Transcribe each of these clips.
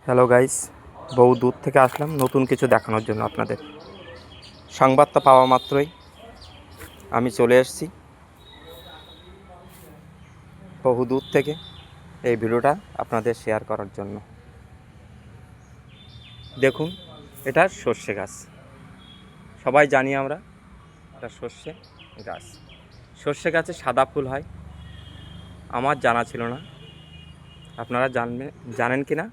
Hello guys, বহু দূর থেকে আসলাম নতুন কিছু দেখানোর জন্য আপনাদের। সংবাদটা পাওয়া মাত্রই আমি চলে এসেছি বহু দূর থেকে এই ভিডিওটা আপনাদের শেয়ার করার জন্য। দেখুন, এটা সর্ষে গাছ। সবাই জানি আমরা এটা সর্ষে গাছ। সর্ষে গাছে সাদা ফুল হয়, আমার জানা ছিল না। আপনারা জানেন কি না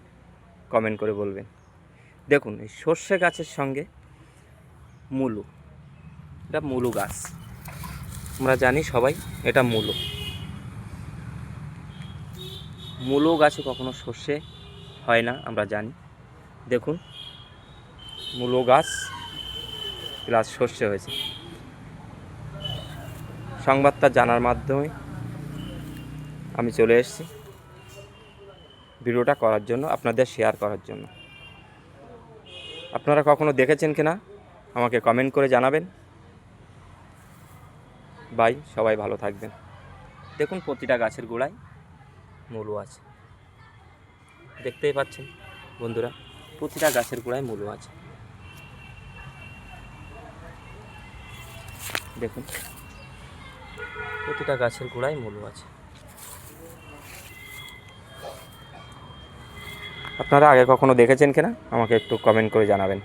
কমেন্ট করে বলবেন। দেখুন, এই সর্ষে গাছের সঙ্গে মুলো, এটা মুলো গাছ। আমরা জানি সবাই এটা মূলো গাছে কখনো সর্ষে হয় না, আমরা জানি। দেখুন, মূলো গাছ প্লাস সর্ষে হয়েছে। সংবাদটা জানার মাধ্যমে আমি চলে এসেছি ভিডিওটা করার জন্য, আপনাদের শেয়ার করার জন্য। আপনারা কখনো দেখেছেন কিনা আমাকে কমেন্ট করে জানাবেন। বাই, সবাই ভালো থাকবেন। দেখুন, প্রতিটা গাছের গোড়ায় মূলো আছে, দেখতেই পাচ্ছেন বন্ধুরা। প্রতিটা গাছের গোড়ায় মূলো আছে। দেখুন, প্রতিটা গাছের গোড়ায় মূলো আছে। আপনারা আগে কখনো দেখেছেন কিনা আমাকে একটু কমেন্ট করে জানাবেন।